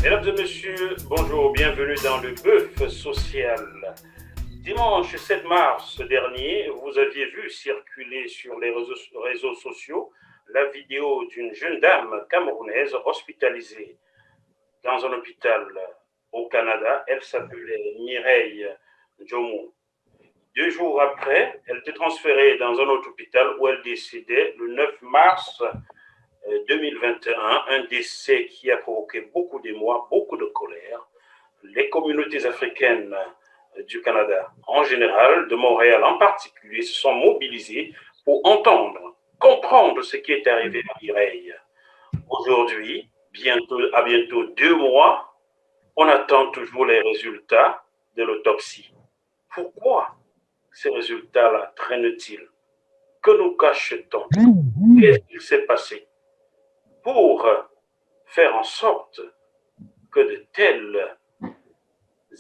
Mesdames et messieurs, bonjour, bienvenue dans le bœuf social. Dimanche 7 mars dernier, vous aviez vu circuler sur les réseaux sociaux la vidéo d'une jeune dame camerounaise hospitalisée dans un hôpital au Canada. Elle s'appelait Mireille Jomo. 2 jours après, elle était transférée dans un autre hôpital où elle décédait le 9 mars 2021, un décès qui a provoqué beaucoup d'émoi, beaucoup de colère. Les communautés africaines du Canada en général, de Montréal en particulier, se sont mobilisées pour entendre, comprendre ce qui est arrivé à Mireille. Aujourd'hui, à bientôt 2 mois, on attend toujours les résultats de l'autopsie. Pourquoi ces résultats-là traînent-ils? Que nous cache-t-on? Qu'est-ce qu'il s'est passé pour faire en sorte que de tels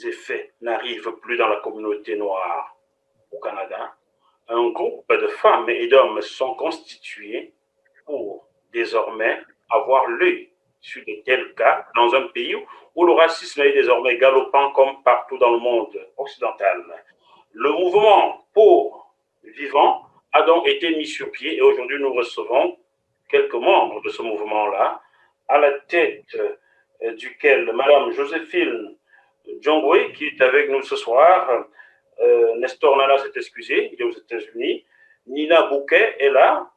effets n'arrivent plus dans la communauté noire au Canada? Un groupe de femmes et d'hommes sont constitués pour désormais avoir l'œil sur de tels cas dans un pays où le racisme est désormais galopant comme partout dans le monde occidental. Le mouvement pour vivants a donc été mis sur pied et aujourd'hui nous recevons quelques membres de ce mouvement-là, à la tête duquel Madame Joséphine Djongwe, qui est avec nous ce soir. Nestor Nana s'est excusé, il est aux États-Unis. Nina Bouquet est là.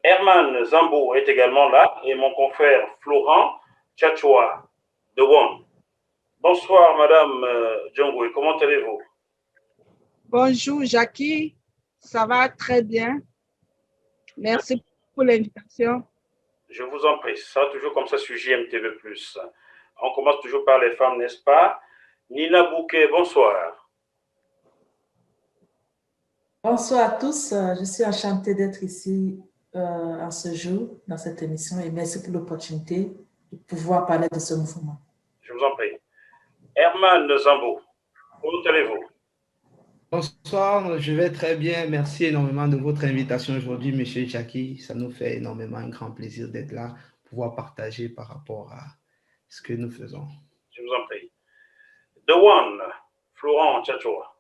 Herman Zambo est également là. Et mon confrère Florent Tchatchoua de Won. Bonsoir, Madame Djongwe, comment allez-vous? Bonjour, Jackie. Ça va très bien. Merci pour l'invitation. Je vous en prie. Ça va toujours comme ça sur JMTV+. On commence toujours par les femmes, n'est-ce pas? Nina Bouquet, bonsoir. Bonsoir à tous. Je suis enchantée d'être ici en ce jour, dans cette émission, et merci pour l'opportunité de pouvoir parler de ce mouvement. Je vous en prie. Herman Zambo, comment allez-vous? Bonsoir, je vais très bien. Merci énormément de votre invitation aujourd'hui, Monsieur Jackie. Ça nous fait énormément un grand plaisir d'être là, pouvoir partager par rapport à ce que nous faisons. Je vous en prie. The One, Florent Tchatchoua,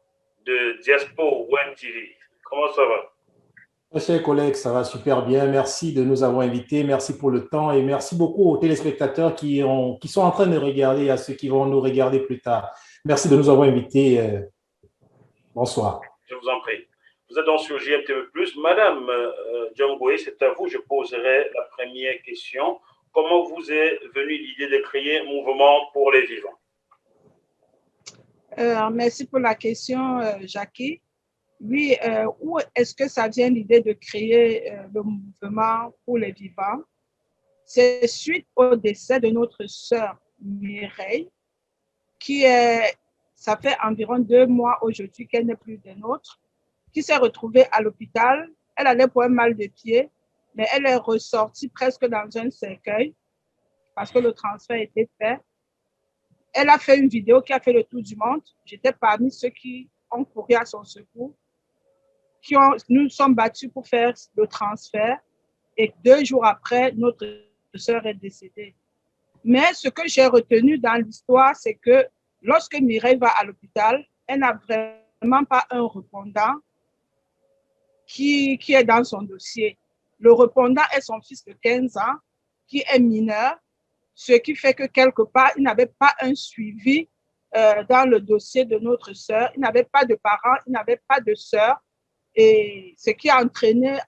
de Diaspo Web TV. Comment ça va? Chers collègues, ça va super bien. Merci de nous avoir invités. Merci pour le temps et merci beaucoup aux téléspectateurs qui sont en train de regarder et à ceux qui vont nous regarder plus tard. Merci de nous avoir invités. Bonsoir. Je vous en prie. Vous êtes donc sur JMTV+. Madame Djongwe, c'est à vous, je poserai la première question. Comment vous est venue l'idée de créer un mouvement pour les vivants? Merci pour la question, Jackie. Oui, où est-ce que ça vient l'idée de créer le mouvement pour les vivants? C'est suite au décès de notre sœur Mireille, ça fait environ 2 mois aujourd'hui qu'elle n'est plus des nôtres, qui s'est retrouvée à l'hôpital. Elle allait pour un mal de pied, mais elle est ressortie presque dans un cercueil parce que le transfert était fait. Elle a fait une vidéo qui a fait le tour du monde. J'étais parmi ceux qui ont couru à son secours, nous sommes battus pour faire le transfert. Et 2 jours après, notre sœur est décédée. Mais ce que j'ai retenu dans l'histoire, c'est que lorsque Mireille va à l'hôpital, elle n'a vraiment pas un répondant qui est dans son dossier. Le répondant est son fils de 15 ans, qui est mineur, ce qui fait que quelque part, il n'avait pas un suivi dans le dossier de notre sœur. Il n'avait pas de parents, il n'avait pas de sœur. Et ce qui a entraîné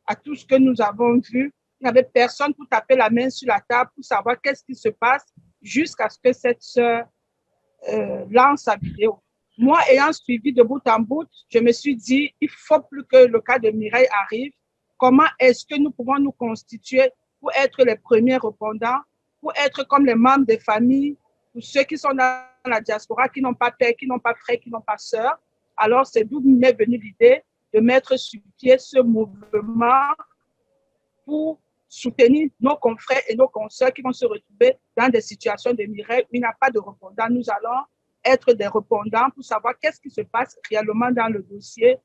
à tout ce que nous avons vu, il n'y avait personne pour taper la main sur la table pour savoir qu'est-ce qui se passe jusqu'à ce que cette sœur lance sa vidéo. Moi, ayant suivi de bout en bout, je me suis dit, il faut plus que le cas de Mireille arrive. Comment est-ce que nous pouvons nous constituer pour être les premiers répondants, pour être comme les membres des familles, pour ceux qui sont dans la diaspora, qui n'ont pas père, qui n'ont pas frère, qui n'ont pas sœur. Alors, c'est d'où m'est venue l'idée de mettre sur pied ce mouvement pour soutenir nos confrères et nos consoeurs qui vont se retrouver dans des situations de Mireille où il n'y a pas de répondant. Nous allons être des répondants pour savoir qu'est-ce qui se passe réellement dans le dossier.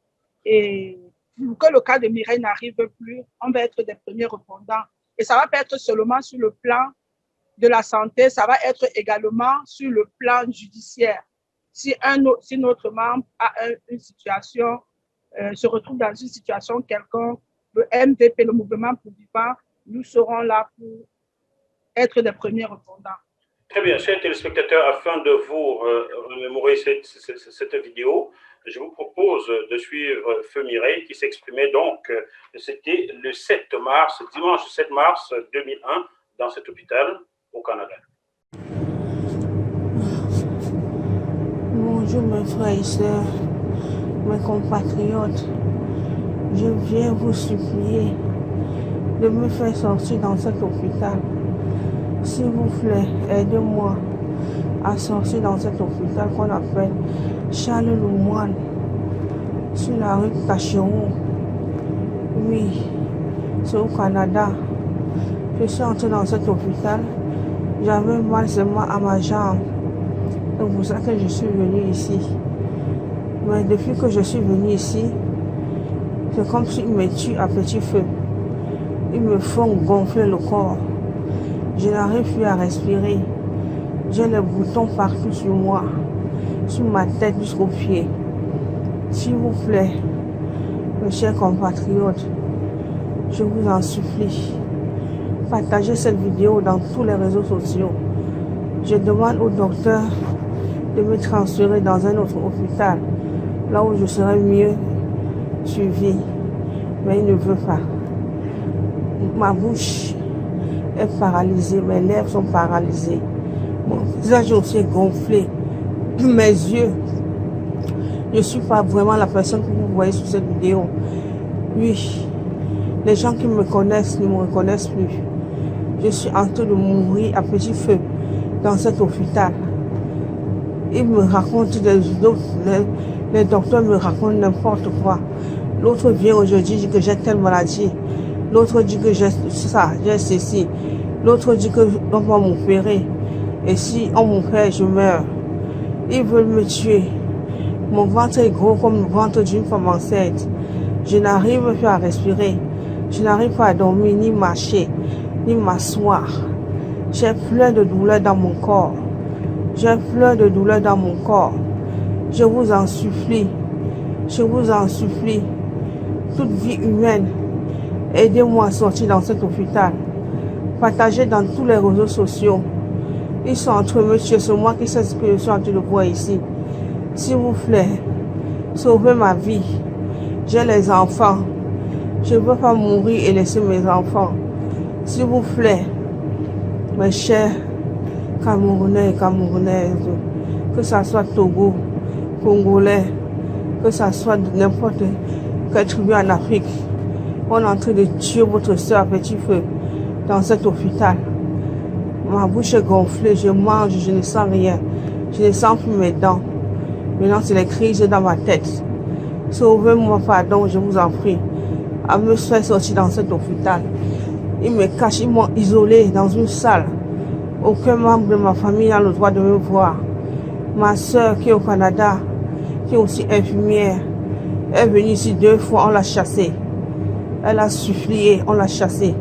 Et pour que le cas de Mireille n'arrive plus, on va être des premiers répondants. Et ça va pas être seulement sur le plan de la santé, ça va être également sur le plan judiciaire. Si notre membre a une situation, se retrouve dans une situation quelconque, le MVP, le mouvement pour vivant, nous serons là pour être des premiers répondants. Très bien, chers téléspectateurs, afin de vous remémorer cette vidéo, je vous propose de suivre Feu Mireille qui s'exprimait donc, c'était le 7 mars, dimanche 7 mars 2001, dans cet hôpital au Canada. Bonjour mes frères et sœurs, mes compatriotes, je viens vous supplier de me faire sortir dans cet hôpital. S'il vous plaît, aidez-moi à sortir dans cet hôpital qu'on appelle Charles Lemoine, sur la rue Cachéron. Oui, c'est au Canada. Je suis entrée dans cet hôpital. J'avais mal seulement à ma jambe. C'est pour ça que je suis venue ici. Mais depuis que je suis venue ici, c'est comme s'ils me tuent à petit feu. Ils me font gonfler le corps. Je n'arrive plus à respirer. J'ai les boutons partout sur moi, sur ma tête jusqu'aux pieds. S'il vous plaît, mes chers compatriotes, je vous en supplie, partagez cette vidéo dans tous les réseaux sociaux. Je demande au docteur de me transférer dans un autre hôpital, là où je serai mieux suivi. Mais il ne veut pas. Ma bouche est paralysée, mes lèvres sont paralysées. Mon visage aussi est gonflé. Mes yeux, je ne suis pas vraiment la personne que vous voyez sur cette vidéo. Oui, les gens qui me connaissent ne me reconnaissent plus. Je suis en train de mourir à petit feu dans cet hôpital. Ils me racontent les docteurs me racontent n'importe quoi. L'autre vient aujourd'hui dit que j'ai telle maladie. L'autre dit que j'ai ça, j'ai ceci. L'autre dit que l'on va m'opérer. Et si on m'opère, je meurs. Ils veulent me tuer. Mon ventre est gros comme le ventre d'une femme enceinte. Je n'arrive plus à respirer. Je n'arrive pas à dormir, ni marcher, ni m'asseoir. J'ai plein de douleurs dans mon corps. J'ai plein de douleurs dans mon corps. Je vous en supplie. Je vous en supplie. Toute vie humaine, aidez-moi à sortir dans cet hôpital. Partagez dans tous les réseaux sociaux. Ils sont en train de me tuer. C'est moi qui sais ce que je suis en train de voir ici. S'il vous plaît, sauvez ma vie. J'ai les enfants. Je ne veux pas mourir et laisser mes enfants. S'il vous plaît, mes chers Camerounais et Camerounaises, que ce soit Togo, Congolais, que ce soit n'importe quelle tribu en Afrique, on est en train de tuer votre soeur à petit feu dans cet hôpital. Ma bouche est gonflée, je mange, je ne sens rien. Je ne sens plus mes dents. Maintenant, c'est les crises dans ma tête. Sauvez-moi, pardon, je vous en prie, à me faire sortir dans cet hôpital. Ils me cachent, ils m'ont isolé dans une salle. Aucun membre de ma famille n'a le droit de me voir. Ma soeur qui est au Canada, qui est aussi infirmière, est venue ici 2 fois, on l'a chassée. Elle a supplié, on l'a chassée.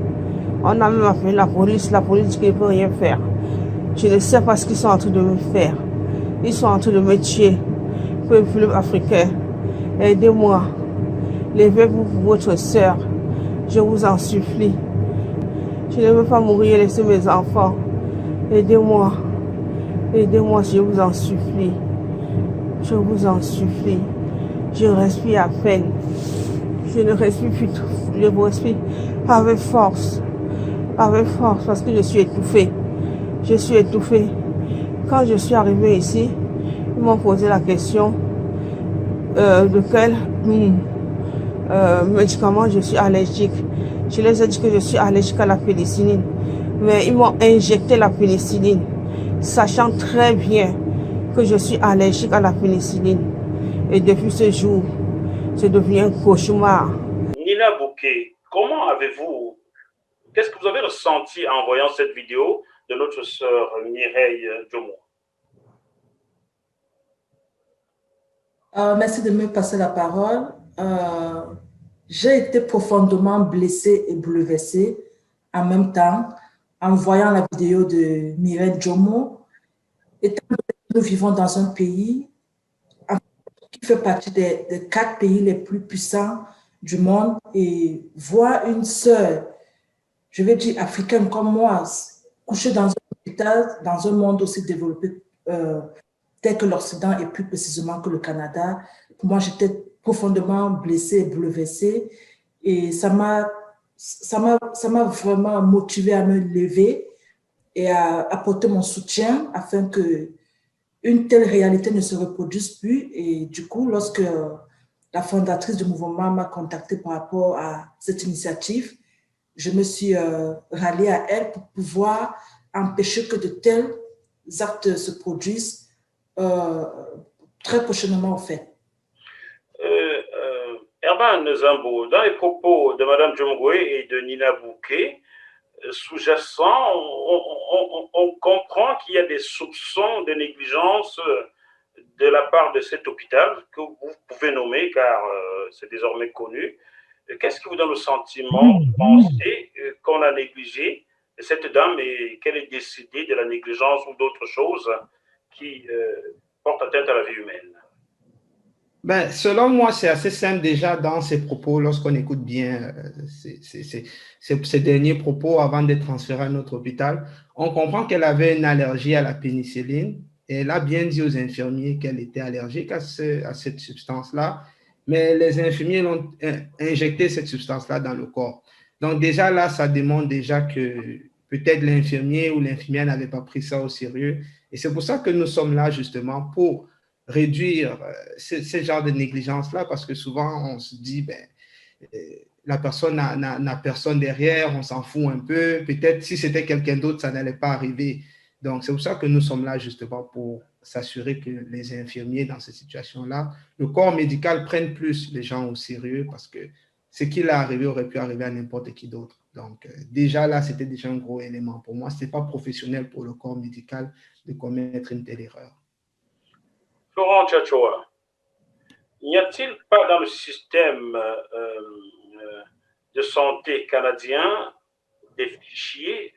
On a même appelé la police dit qu'elle ne peut rien faire. Je ne sais pas ce qu'ils sont en train de me faire. Ils sont en train de me tuer. Peuple africain, aidez-moi. Levez-vous pour votre soeur. Je vous en supplie. Je ne veux pas mourir et laisser mes enfants. Aidez-moi. Aidez-moi, je vous en supplie. Je vous en supplie. Je respire à peine. Je ne respire plus. Je respire avec force. Avec force parce que je suis étouffée. Je suis étouffée. Quand je suis arrivée ici, ils m'ont posé la question de quel médicament je suis allergique. Je les ai dit que je suis allergique à la pénicilline. Mais ils m'ont injecté la pénicilline, sachant très bien que je suis allergique à la pénicilline. Et depuis ce jour, c'est devenu un cauchemar. Nina Bouquet, comment avez-vous, qu'est-ce que vous avez ressenti en voyant cette vidéo de notre sœur Mireille Jomo? Merci de me passer la parole. J'ai été profondément blessée et bouleversée en même temps en voyant la vidéo de Mireille Jomo, étant donné que nous vivons dans un pays qui fait partie des 4 pays les plus puissants du monde et voir une sœur, je vais dire africaine comme moi, coucher dans un hôpital, dans un monde aussi développé tel que l'Occident et plus précisément que le Canada, pour moi, j'étais profondément blessée et bouleversée et ça m'a vraiment motivée à me lever et à apporter mon soutien afin que une telle réalité ne se reproduise plus. Et du coup, lorsque la fondatrice du mouvement m'a contactée par rapport à cette initiative, je me suis ralliée à elle pour pouvoir empêcher que de tels actes se produisent très prochainement, en fait. Herman Zambo, dans les propos de Mme Djomgwe et de Nina Bouquet, sous-jacent, on comprend qu'il y a des soupçons de négligence de la part de cet hôpital que vous pouvez nommer car c'est désormais connu. Qu'est-ce qui vous donne le sentiment de penser qu'on a négligé cette dame et qu'elle est décédée de la négligence ou d'autres choses qui portent atteinte à la vie humaine? Ben, selon moi, c'est assez simple déjà dans ses propos, lorsqu'on écoute bien ces derniers propos avant d'être transférée à notre hôpital. On comprend qu'elle avait une allergie à la pénicilline et elle a bien dit aux infirmiers qu'elle était allergique à cette substance-là, mais les infirmiers l'ont injecté cette substance-là dans le corps. Donc déjà là, ça démontre déjà que peut-être l'infirmier ou l'infirmière n'avait pas pris ça au sérieux et c'est pour ça que nous sommes là justement pour réduire ce genre de négligence-là, parce que souvent, on se dit, ben, la personne n'a personne derrière, on s'en fout un peu. Peut-être si c'était quelqu'un d'autre, ça n'allait pas arriver. Donc, c'est pour ça que nous sommes là justement pour s'assurer que les infirmiers dans cette situation-là, le corps médical prenne plus les gens au sérieux, parce que ce qui est arrivé aurait pu arriver à n'importe qui d'autre. Donc, déjà là, c'était déjà un gros élément. Pour moi, ce n'est pas professionnel pour le corps médical de commettre une telle erreur. Florent Tchatchoua, n'y a-t-il pas dans le système de santé canadien des fichiers,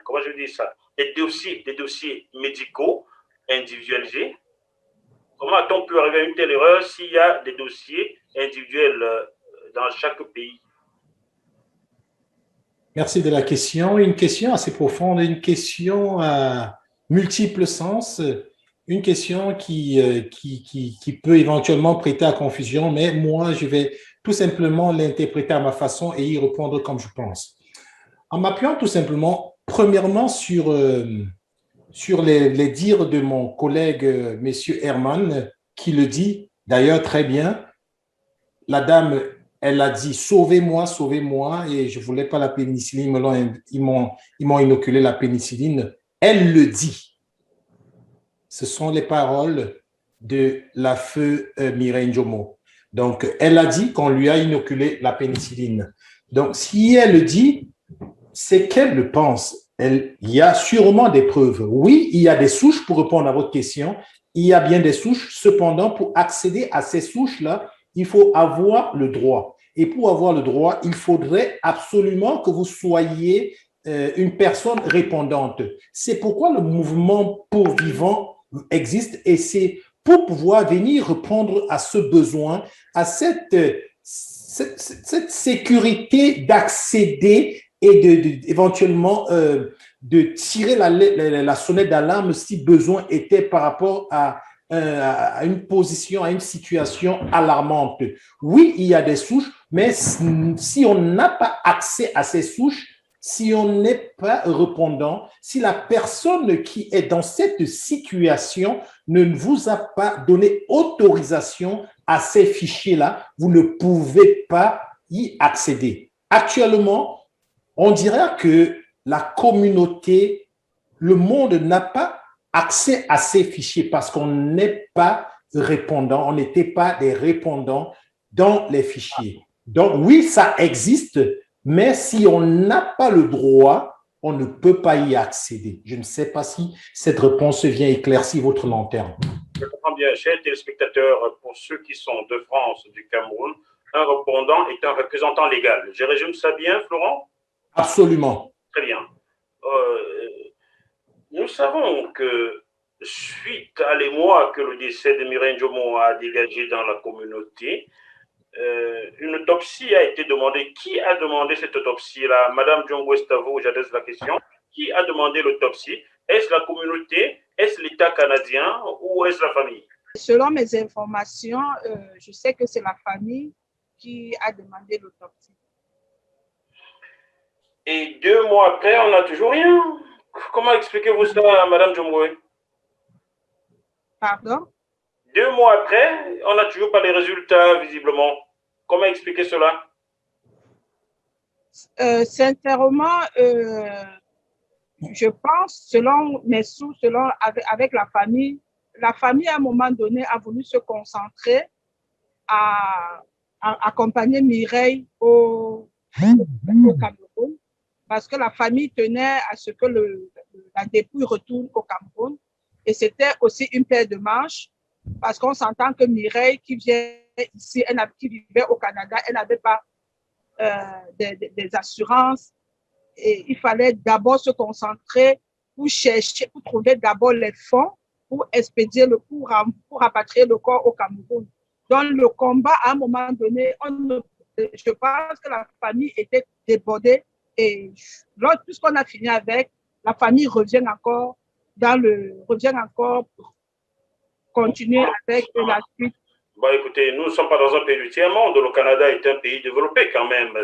comment je dis ça, des dossiers médicaux individualisés? Comment a-t-on pu arriver à une telle erreur s'il y a des dossiers individuels dans chaque pays? Merci de la question. Une question assez profonde, une question à multiples sens. Une question qui peut éventuellement prêter à confusion, mais moi, je vais tout simplement l'interpréter à ma façon et y répondre comme je pense. En m'appuyant tout simplement, premièrement, sur les dires de mon collègue, M. Herman, qui le dit d'ailleurs très bien. La dame, elle a dit « Sauvez-moi, sauvez-moi » et je ne voulais pas la pénicilline, ils m'ont inoculé la pénicilline. Elle le dit. Ce sont les paroles de la feu Mireille Jomo. Donc, elle a dit qu'on lui a inoculé la pénicilline. Donc, si elle le dit, c'est qu'elle le pense. Il y a sûrement des preuves. Oui, il y a des souches pour répondre à votre question. Il y a bien des souches. Cependant, pour accéder à ces souches-là, il faut avoir le droit. Et pour avoir le droit, il faudrait absolument que vous soyez une personne répondante. C'est pourquoi le mouvement Pour Vivant existe et c'est pour pouvoir venir répondre à ce besoin, à cette sécurité d'accéder et éventuellement de tirer la sonnette d'alarme si besoin était par rapport à une position, à une situation alarmante. Oui, il y a des souches, mais si on n'a pas accès à ces souches, si on n'est pas répondant, si la personne qui est dans cette situation ne vous a pas donné autorisation à ces fichiers-là, vous ne pouvez pas y accéder. Actuellement, on dirait que la communauté, le monde n'a pas accès à ces fichiers parce qu'on n'est pas répondant, on n'était pas des répondants dans les fichiers. Donc oui, ça existe, mais si on n'a pas le droit, on ne peut pas y accéder. Je ne sais pas si cette réponse vient éclaircir votre lanterne. Je comprends bien, chers téléspectateurs, pour ceux qui sont de France, du Cameroun, un répondant est un représentant légal. Je résume ça bien, Florent? Absolument. Très bien. savons que suite à l'émoi que le décès de Mireille Njomo a dégagé dans la communauté, une autopsie a été demandée. Qui a demandé cette autopsie-là? Madame Djongo Estavo, j'adresse la question. Qui a demandé l'autopsie? Est-ce la communauté? Est-ce l'État canadien ou est-ce la famille? Selon mes informations, je sais que c'est la famille qui a demandé l'autopsie. Et 2 mois après, on n'a toujours rien. Comment expliquez-vous ça, Madame Djongo? Pardon? 2 mois après, on n'a toujours pas les résultats, visiblement. Comment expliquer cela? Sincèrement, je pense, selon mes sources, avec la famille à un moment donné a voulu se concentrer à accompagner Mireille au Cameroun, parce que la famille tenait à ce que la dépouille retourne au Cameroun. Et c'était aussi une paire de manches, parce qu'on s'entend que Mireille, qui vient ici, qui vivait au Canada, elle n'avait pas des assurances. Et il fallait d'abord se concentrer pour chercher, pour trouver d'abord les fonds pour expédier pour rapatrier le corps au Cameroun. Dans le combat, à un moment donné, je pense que la famille était débordée et puisqu'on a fini avec, la famille revient encore pour continuer avec la suite. Bah, écoutez, nous ne sommes pas dans un pays du tiers-monde. Le Canada est un pays développé quand même.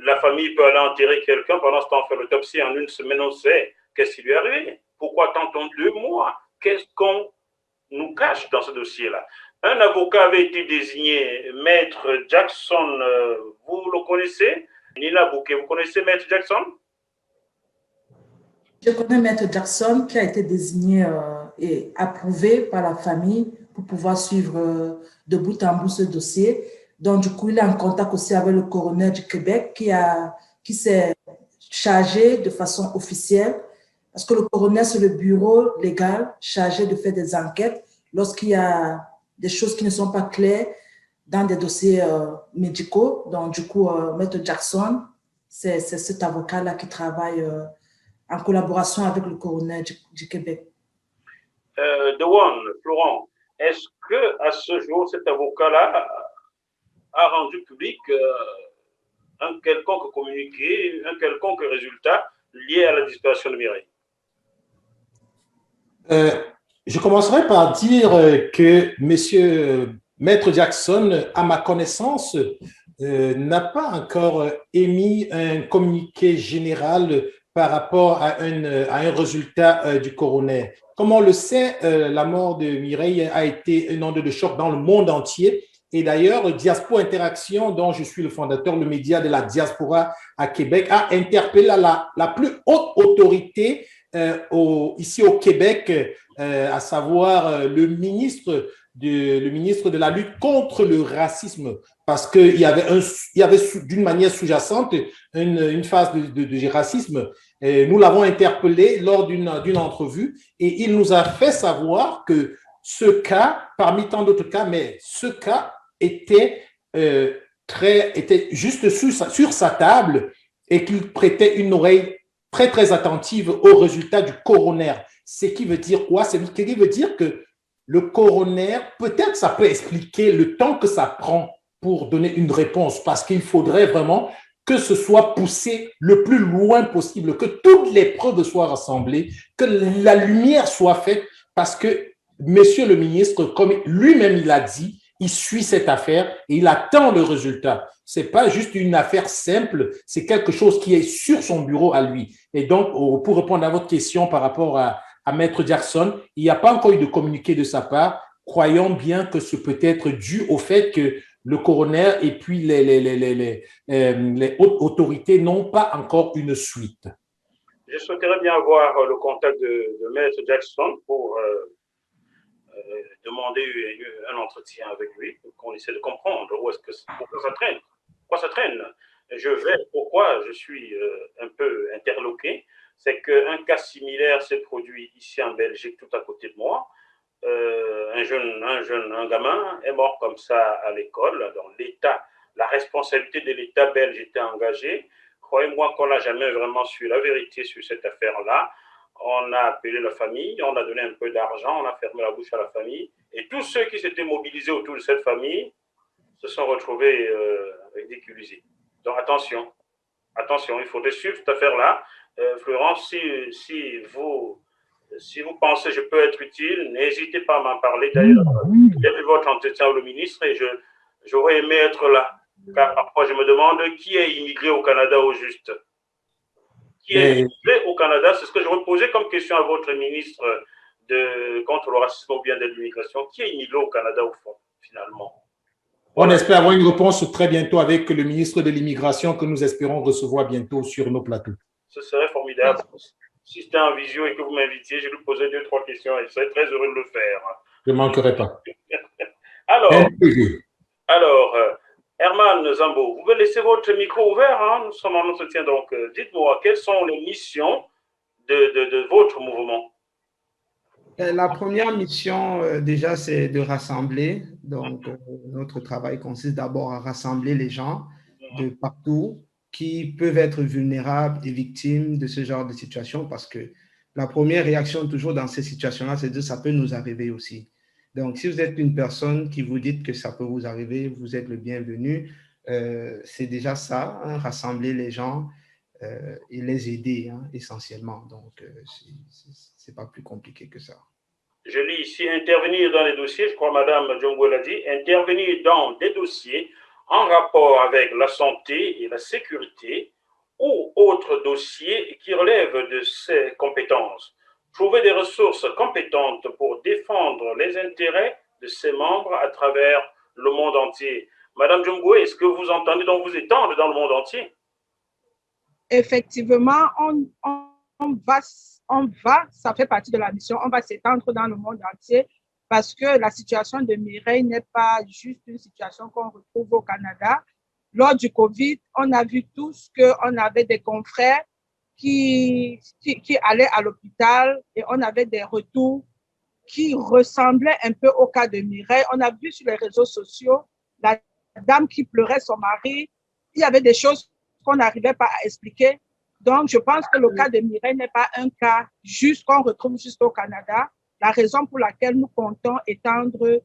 La famille peut aller enterrer quelqu'un, pendant ce temps, on fait l'autopsie. En 1 semaine, on sait qu'est-ce qui lui est arrivé. Pourquoi attend-on 2 mois? Qu'est-ce qu'on nous cache dans ce dossier-là? Un avocat avait été désigné, Maître Jackson. Vous le connaissez? Nina Bouquet, vous connaissez Maître Jackson? Je connais Maître Jackson qui a été désigné et approuvé par la famille pour pouvoir suivre de bout en bout ce dossier. Donc, du coup, il est en contact aussi avec le coroner du Québec qui s'est chargé de façon officielle, parce que le coroner, c'est le bureau légal chargé de faire des enquêtes lorsqu'il y a des choses qui ne sont pas claires dans des dossiers médicaux. Donc, du coup, Maître Jackson, c'est cet avocat-là qui travaille en collaboration avec le coroner du Québec. Dewan, Florent, est-ce qu'à ce jour, cet avocat-là a rendu public un quelconque communiqué, un quelconque résultat lié à la disparition de Mireille? Je commencerai par dire que Maître Jackson, à ma connaissance, n'a pas encore émis un communiqué général par rapport à un résultat du coroner. Comme on le sait, la mort de Mireille a été une onde de choc dans le monde entier. Et d'ailleurs, Diaspora Interaction, dont je suis le fondateur, le média de la diaspora à Québec, a interpellé la plus haute autorité ici au Québec, à savoir le ministre de la lutte contre le racisme, parce qu'il y avait d'une manière sous-jacente une phase de racisme. Et nous l'avons interpellé lors d'une entrevue et il nous a fait savoir que ce cas, parmi tant d'autres cas, mais ce cas était juste sur sa table et qu'il prêtait une oreille très, très attentive aux résultats du coroner. Ce qui veut dire quoi? Ce qui veut dire que le coroner, peut-être ça peut expliquer le temps que ça prend pour donner une réponse, parce qu'il faudrait vraiment que ce soit poussé le plus loin possible, que toutes les preuves soient rassemblées, que la lumière soit faite, parce que monsieur le ministre, comme lui-même il a dit, il suit cette affaire et il attend le résultat. Ce n'est pas juste une affaire simple, c'est quelque chose qui est sur son bureau à lui. Et donc, pour répondre à votre question par rapport à Maître Jackson, il n'y a pas encore eu de communiqué de sa part. Croyons bien que ce peut être dû au fait que le coroner et puis les hautes autorités n'ont pas encore une suite. Je souhaiterais bien avoir le contact de Maître Jackson pour demander un entretien avec lui, pour qu'on essaie de comprendre pourquoi ça traîne. Pourquoi ça traîne? Pourquoi je suis un peu interloqué, c'est qu'un cas similaire s'est produit ici en Belgique, tout à côté de moi. Un gamin est mort comme ça à l'école. Dans l'État, la responsabilité de l'État belge était engagée. Croyez-moi qu'on n'a jamais vraiment su la vérité sur cette affaire-là. On a appelé la famille, on a donné un peu d'argent, on a fermé la bouche à la famille. Et tous ceux qui s'étaient mobilisés autour de cette famille se sont retrouvés ridiculisés. Donc attention, attention, il faudrait suivre cette affaire-là. Florence, si vous pensez que je peux être utile, n'hésitez pas à m'en parler. D'ailleurs, j'ai vu votre entretien avec le ministre et j'aurais aimé être là. Car parfois, je me demande qui est immigré au Canada au juste. Qui est immigré au Canada? C'est ce que j'aurais posé comme question à votre ministre contre le racisme ou bien de l'immigration. Qui est immigré au Canada au fond, finalement? On espère avoir une réponse très bientôt avec le ministre de l'Immigration que nous espérons recevoir bientôt sur nos plateaux. Ce serait formidable. Si c'était en visio et que vous m'invitiez, je lui poserais 2-3 questions et je serais très heureux de le faire. Je ne manquerai pas. Alors, Herman Zambo, vous pouvez laisser votre micro ouvert, hein? Nous sommes en entretien, donc dites-moi, quelles sont les missions de votre mouvement? La première mission, déjà, c'est de rassembler. Donc, notre travail consiste d'abord à rassembler les gens de partout qui peuvent être vulnérables et victimes de ce genre de situation parce que la première réaction toujours dans ces situations-là, c'est de dire ça peut nous arriver aussi. Donc, si vous êtes une personne qui vous dit que ça peut vous arriver, vous êtes le bienvenu. C'est déjà ça, hein, rassembler les gens et les aider, hein, essentiellement. Donc, c'est pas plus compliqué que ça. Je lis ici, intervenir dans les dossiers, je crois Mme Djongwe l'a dit, intervenir dans des dossiers en rapport avec la santé et la sécurité ou autres dossiers qui relèvent de ses compétences. Trouver des ressources compétentes pour défendre les intérêts de ses membres à travers le monde entier. Madame Djongwe, est-ce que vous entendez donc vous étendre dans le monde entier? Effectivement, on va, ça fait partie de la mission, on va s'étendre dans le monde entier parce que la situation de Mireille n'est pas juste une situation qu'on retrouve au Canada. Lors du Covid, on a vu tous qu'on avait des confrères qui allaient à l'hôpital et on avait des retours qui ressemblaient un peu au cas de Mireille. On a vu sur les réseaux sociaux la dame qui pleurait son mari. Il y avait des choses qu'on n'arrivait pas à expliquer. Donc, je pense que le cas de Mireille n'est pas un cas juste qu'on retrouve juste au Canada. La raison pour laquelle nous comptons étendre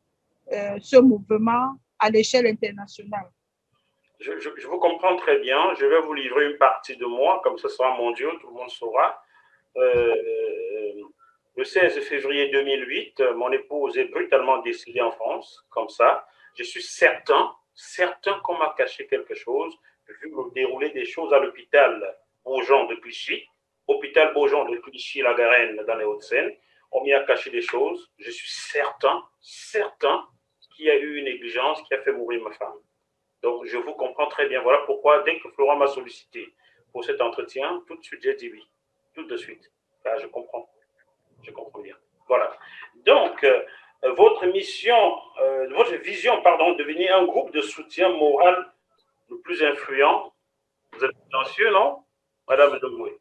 ce mouvement à l'échelle internationale. Je vous comprends très bien. Je vais vous livrer une partie de moi, comme ce sera mon Dieu, tout le monde saura. Le 16 février 2008, mon épouse est brutalement décédée en France, comme ça. Je suis certain qu'on m'a caché quelque chose, vu le déroulé des choses à l'hôpital Beaujon de Clichy, hôpital Beaujon de Clichy-la-Garenne dans les Hauts-de-Seine. On m'y a caché des choses. Je suis certain qu'il y a eu une négligence qui a fait mourir ma femme. Donc, je vous comprends très bien. Voilà pourquoi, dès que Florent m'a sollicité pour cet entretien, tout de suite, j'ai dit oui. Tout de suite. Là, je comprends. Je comprends bien. Voilà. Donc, votre mission, votre vision, pardon, devenir un groupe de soutien moral le plus influent. Vous êtes prétentieux, non, Madame Dongwe?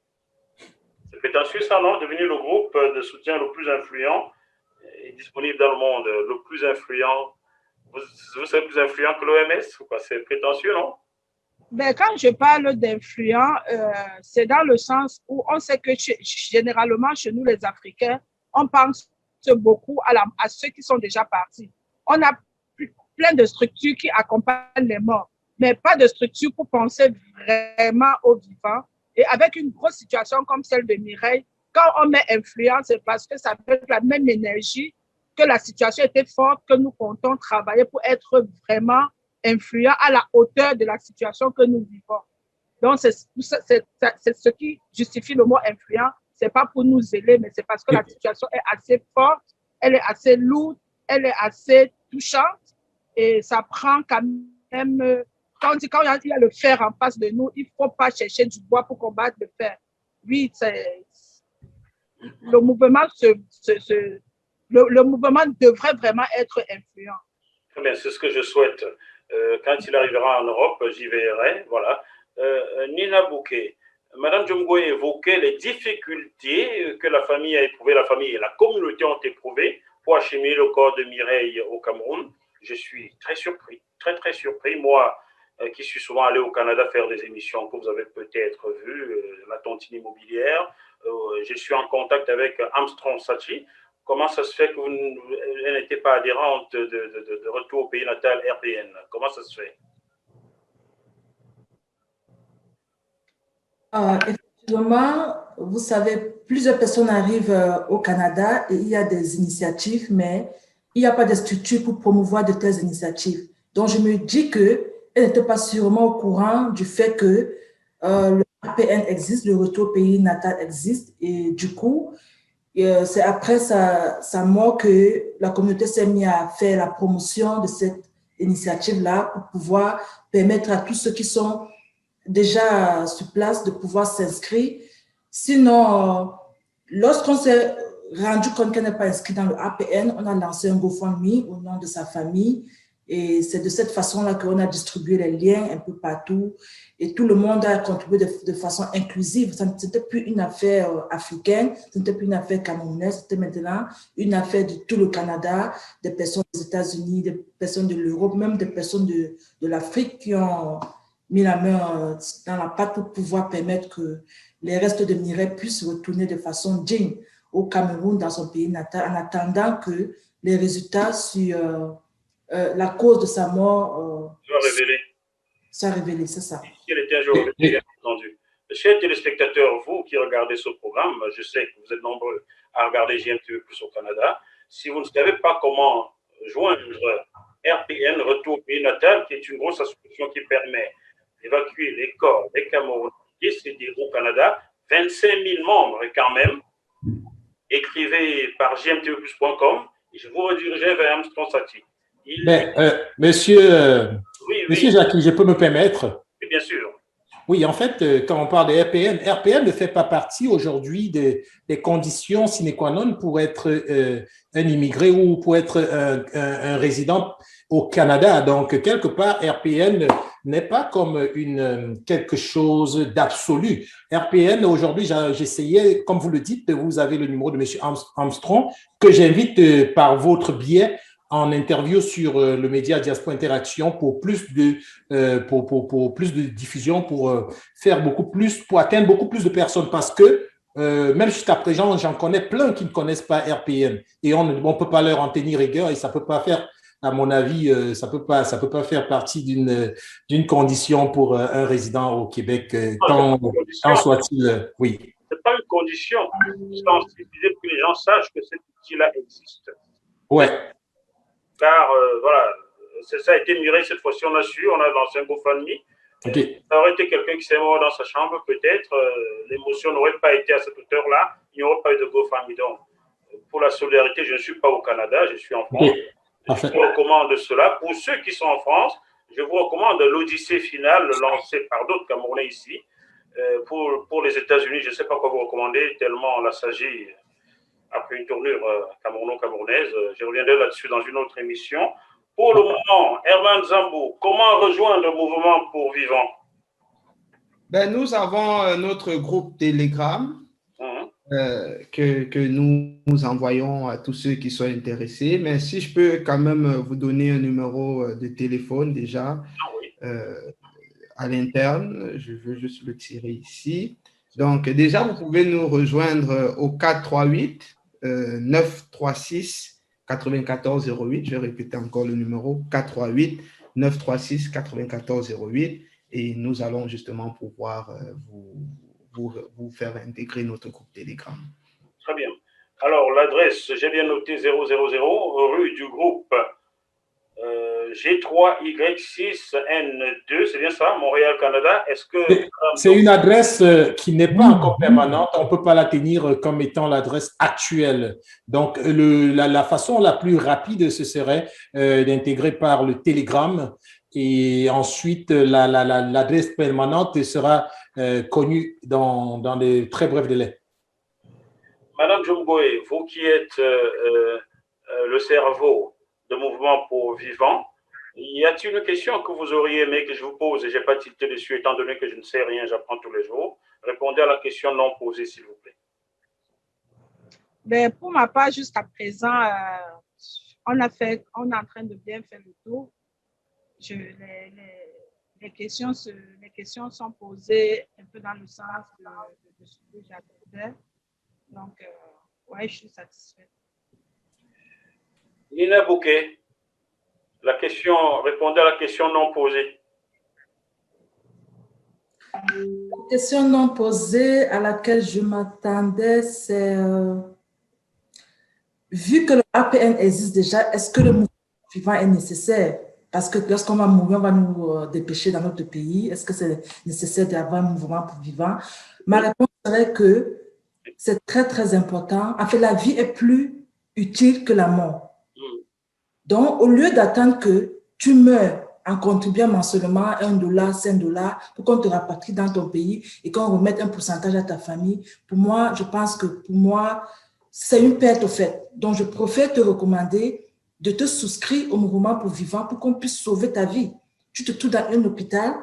C'est prétentieux, ça, non? Devenir le groupe de soutien le plus influent et disponible dans le monde, le plus influent. Vous serez plus influent que l'OMS ou quoi? C'est prétentieux, non? Ben, quand je parle d'influent, c'est dans le sens où on sait que généralement, chez nous, les Africains, on pense beaucoup à ceux qui sont déjà partis. On a plein de structures qui accompagnent les morts, mais pas de structures pour penser vraiment aux vivants. Et avec une grosse situation comme celle de Mireille, quand on met influence, c'est parce que ça peut être la même énergie, que la situation était forte, que nous comptons travailler pour être vraiment influent à la hauteur de la situation que nous vivons. Donc, c'est ce qui justifie le mot influent. Ce n'est pas pour nous zéler, mais c'est parce que la situation est assez forte, elle est assez lourde, elle est assez touchante et ça prend quand même. Quand il y a le fer en face de nous, il ne faut pas chercher du bois pour combattre le fer. Oui, le mouvement devrait vraiment être influent. Très bien, c'est ce que je souhaite. Quand il arrivera en Europe, j'y verrai. Voilà. Nina Bouquet, Madame Djongwe évoquait les difficultés que la famille a éprouvées, la famille et la communauté ont éprouvées pour acheminer le corps de Mireille au Cameroun. Je suis très surpris, très surpris. Moi, qui suis souvent allé au Canada faire des émissions que vous avez peut-être vues, la tontine immobilière, je suis en contact avec Armstrong Sachi. Comment ça se fait que vous n'étiez pas adhérente de retour au pays natal RPN? Comment ça se fait? Effectivement, vous savez, plusieurs personnes arrivent au Canada et il y a des initiatives, mais il n'y a pas de structure pour promouvoir de telles initiatives. Donc, je me dis qu'elle n'était pas sûrement au courant du fait que le RPN existe, le retour au pays natal existe, et du coup, c'est après sa mort que la communauté s'est mise à faire la promotion de cette initiative-là pour pouvoir permettre à tous ceux qui sont déjà sur place de pouvoir s'inscrire. Sinon, lorsqu'on s'est rendu compte qu'elle n'est pas inscrite dans le APN, on a lancé un GoFundMe au nom de sa famille. Et c'est de cette façon-là qu'on a distribué les liens un peu partout. Et tout le monde a contribué de façon inclusive. Ce n'était plus une affaire africaine, ce n'était plus une affaire camerounaise, c'était maintenant une affaire de tout le Canada, des personnes des États-Unis, des personnes de l'Europe, même des personnes de l'Afrique qui ont mis la main dans la pâte pour pouvoir permettre que les restes de Mireille puissent retourner de façon digne au Cameroun, dans son pays natal, en attendant que les résultats sur la cause de sa mort soient révélés. C'est ça. Si elle était un jour révélée, bien entendu. Chers téléspectateurs, vous qui regardez ce programme, je sais que vous êtes nombreux à regarder GMTV Plus au Canada. Si vous ne savez pas comment joindre RPN, Retour au pays natal, qui est une grosse association qui permet d'évacuer les corps des Camerounais décédés au Canada, 25 000 membres quand même. Écrivez par gmtvplus.com et je vous redirigerai vers Armstrong Sachi. Monsieur oui. Jackie, je peux me permettre? Oui, bien sûr. Oui, en fait, quand on parle de RPN, RPN ne fait pas partie aujourd'hui des conditions sine qua non pour être un immigré ou pour être un résident au Canada. Donc, quelque part, RPN n'est pas comme quelque chose d'absolu. RPN, aujourd'hui, j'essayais, comme vous le dites, vous avez le numéro de M. Armstrong, que j'invite par votre biais en interview sur le média Diaspora Interaction pour plus de plus de diffusion, pour faire beaucoup plus, pour atteindre beaucoup plus de personnes, parce que même jusqu'à présent, j'en connais plein qui ne connaissent pas RPN et on ne peut pas leur en tenir rigueur et ça peut pas faire, à mon avis, ça peut pas faire partie d'une condition pour un résident au Québec, quand soit-il, oui. C'est pas une condition, sensibiliser pour que les gens sachent que cet outil-là existe. Ouais. Car voilà, ça a été miré cette fois-ci, on a su, on a lancé un GoFundMe. Okay. Ça aurait été quelqu'un qui s'est mort dans sa chambre, peut-être, l'émotion n'aurait pas été à cette hauteur-là, il n'y aurait pas eu de GoFundMe. Donc, pour la solidarité, je ne suis pas au Canada, je suis en France. Okay. Je vous recommande cela. Pour ceux qui sont en France, je vous recommande l'Odyssée finale lancée par d'autres Camerounais ici. Pour les États-Unis, je ne sais pas quoi vous recommander, tellement la SAGI a pris une tournure camerounaise. Je reviendrai là-dessus dans une autre émission. Pour le moment, Herman Zambou, comment rejoindre le mouvement pour vivants? Nous avons notre groupe Telegram que nous envoyons à tous ceux qui sont intéressés. Mais si je peux quand même vous donner un numéro de téléphone déjà à l'interne, je veux juste le tirer ici. Donc déjà, vous pouvez nous rejoindre au 438 936 9408. Je vais répéter encore le numéro 438 936 9408 et nous allons justement pouvoir vous faire intégrer notre groupe Telegram. Très bien. Alors, l'adresse, j'ai bien noté 000 rue du groupe G3Y6N2, c'est bien ça, Montréal, Canada. Est-ce que… C'est une adresse qui n'est pas encore permanente. On ne peut pas la tenir comme étant l'adresse actuelle. Donc, la façon la plus rapide, ce serait d'intégrer par le Telegram. Et ensuite, l'adresse permanente sera connue dans des très brefs délais. Madame Djomboé, vous qui êtes le cerveau de Mouvement pour Vivants, y a-t-il une question que vous auriez aimé que je vous pose et je n'ai pas tilté dessus étant donné que je ne sais rien, j'apprends tous les jours? Répondez à la question non posée, s'il vous plaît. Ben, pour ma part, jusqu'à présent, on est en train de bien faire le tour. Les questions sont posées un peu dans le sens de ce que j'attendais. Donc, ouais, je suis satisfaite. Nina Bouquet, répondez à la question non posée. La question non posée à laquelle je m'attendais, c'est vu que le APN existe déjà, est-ce que le mouvement vivant est nécessaire? Parce que lorsqu'on va mourir, on va nous dépêcher dans notre pays. Est-ce que c'est nécessaire d'avoir un mouvement pour vivant? Ma réponse serait que c'est très, très important. En fait, la vie est plus utile que la mort. Donc, au lieu d'attendre que tu meurs en contribuant mensuellement $1, $5 pour qu'on te rapatrie dans ton pays et qu'on remette un pourcentage à ta famille, pour moi, je pense que pour moi, c'est une perte au fait. Donc, je préfère te recommander de te souscrire au mouvement pour vivant pour qu'on puisse sauver ta vie. Tu te trouves dans un hôpital,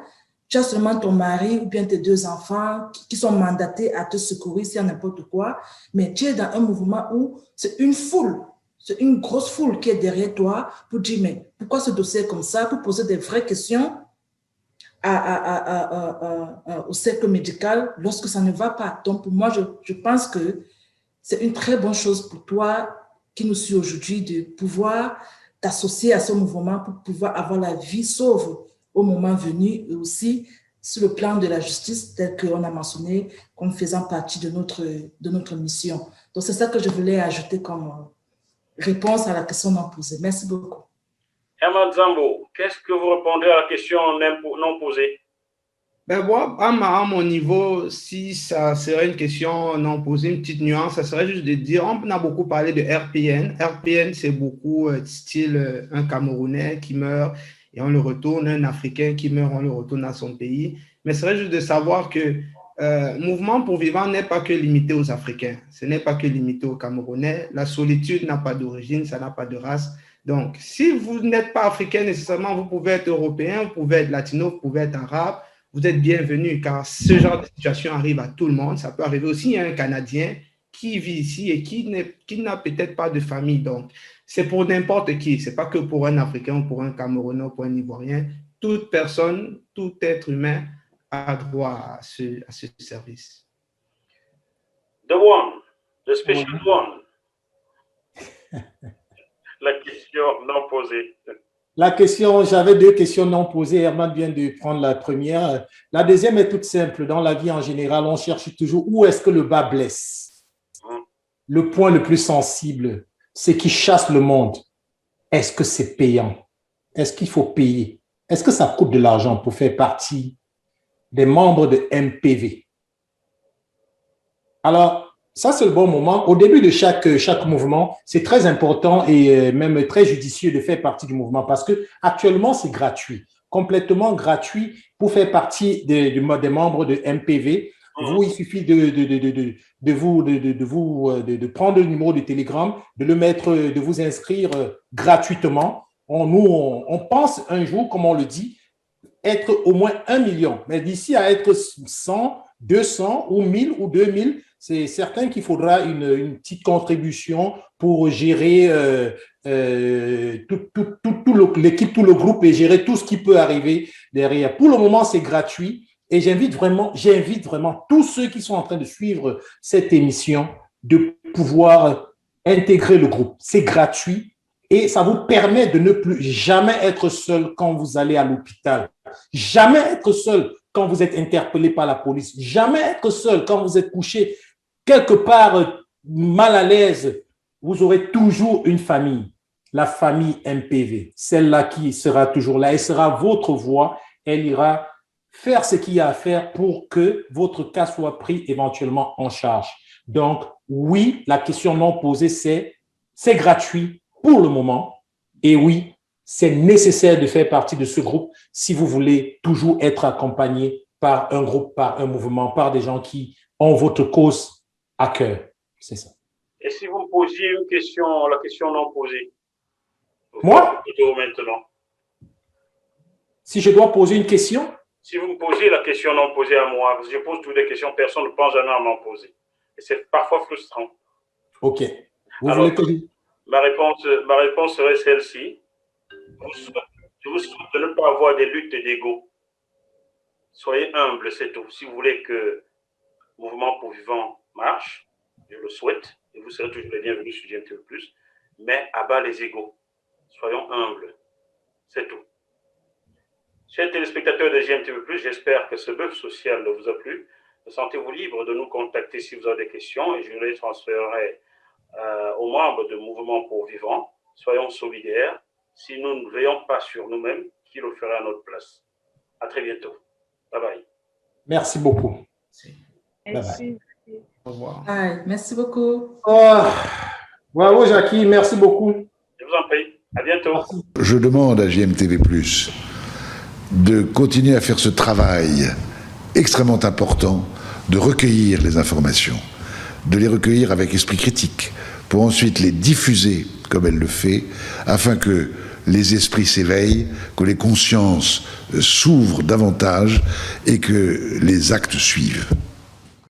tu as seulement ton mari ou bien tes 2 enfants qui sont mandatés à te secourir s'il y a n'importe quoi, mais tu es dans un mouvement où c'est une foule. C'est une grosse foule qui est derrière toi pour dire, mais pourquoi ce dossier est comme ça? Pour poser des vraies questions au cercle médical lorsque ça ne va pas. Donc, pour moi, je pense que c'est une très bonne chose pour toi qui nous suit aujourd'hui de pouvoir t'associer à ce mouvement pour pouvoir avoir la vie sauve au moment venu et aussi sur le plan de la justice, tel qu'on a mentionné, comme faisant partie de notre mission. Donc, c'est ça que je voulais ajouter comme réponse à la question non posée. Merci beaucoup. Herman Zambo, qu'est-ce que vous répondez à la question non posée? Ben moi, à mon niveau, si ça serait une question non posée, une petite nuance, ça serait juste de dire, on a beaucoup parlé de RPN. RPN, c'est beaucoup style un Camerounais qui meurt et on le retourne, un Africain qui meurt, on le retourne à son pays. Mais ce serait juste de savoir que Mouvement pour Vivant n'est pas que limité aux Africains, ce n'est pas que limité aux Camerounais. La solitude n'a pas d'origine, ça n'a pas de race. Donc, si vous n'êtes pas africain nécessairement, vous pouvez être européen, vous pouvez être latino, vous pouvez être arabe, vous êtes bienvenus, car ce genre de situation arrive à tout le monde. Ça peut arriver aussi à un Canadien qui vit ici et qui n'a peut-être pas de famille. Donc, c'est pour n'importe qui. Ce n'est pas que pour un Africain ou pour un Camerounais ou pour un Ivoirien. Toute personne, tout être humain a droit à ce service. The one, the special one. La question non posée. La question, j'avais 2 questions non posées. Herman vient de prendre la première. La deuxième est toute simple. Dans la vie en général, on cherche toujours où est-ce que le bas blesse. Le point le plus sensible, c'est qui chasse le monde. Est-ce que c'est payant? Est-ce qu'il faut payer? Est-ce que ça coûte de l'argent pour faire partie des membres de MPV? Alors, ça, c'est le bon moment. Au début de chaque mouvement, c'est très important et même très judicieux de faire partie du mouvement parce que actuellement, c'est gratuit, complètement gratuit pour faire partie des membres de MPV. Vous, il suffit de prendre le numéro de Telegram, de le mettre, de vous inscrire gratuitement. On pense un jour, comme on le dit, être au moins 1 million. Mais d'ici à être 100, 200 ou 1000 ou 2000, c'est certain qu'il faudra une petite contribution pour gérer l'équipe, tout le groupe et gérer tout ce qui peut arriver derrière. Pour le moment, c'est gratuit et j'invite vraiment tous ceux qui sont en train de suivre cette émission de pouvoir intégrer le groupe. C'est gratuit et ça vous permet de ne plus jamais être seul quand vous allez à l'hôpital. Jamais être seul quand vous êtes interpellé par la police. Jamais être seul quand vous êtes couché quelque part mal à l'aise. Vous aurez toujours une famille, la famille MPV. Celle-là qui sera toujours là. Elle sera votre voix. Elle ira faire ce qu'il y a à faire pour que votre cas soit pris éventuellement en charge. Donc, oui, la question non posée, c'est gratuit pour le moment. Et oui, c'est nécessaire de faire partie de ce groupe si vous voulez toujours être accompagné par un groupe, par un mouvement, par des gens qui ont votre cause à cœur. C'est ça. Et si vous me posiez une question, la question non posée? Moi? Maintenant. Si je dois poser une question? Si vous me posez la question non posée à moi, parce que je pose toutes les questions, personne ne pense jamais à m'en poser. Et c'est parfois frustrant. OK. Alors, ma réponse serait celle-ci. Je vous souhaite de ne pas avoir des luttes d'ego. Soyez humble, c'est tout. Si vous voulez que le mouvement pour vivant marche, je le souhaite, et vous serez toujours les bienvenus sur GMTV+, mais à bas les égaux. Soyons humbles. C'est tout. Chers téléspectateurs de GMTV+, j'espère que ce bœuf social vous a plu. Sentez-vous libre de nous contacter si vous avez des questions et je les transférerai aux membres du Mouvement pour Vivants. Soyons solidaires. Si nous ne veillons pas sur nous-mêmes, qui le fera à notre place? À très bientôt. Bye bye. Merci beaucoup. Merci. Au revoir. Merci beaucoup. Oh, bravo, Jackie. Merci beaucoup. Je vous en prie. À bientôt. Merci. Je demande à GMTV+, de continuer à faire ce travail extrêmement important de recueillir les informations, de les recueillir avec esprit critique, pour ensuite les diffuser comme elle le fait, afin que les esprits s'éveillent, que les consciences s'ouvrent davantage et que les actes suivent.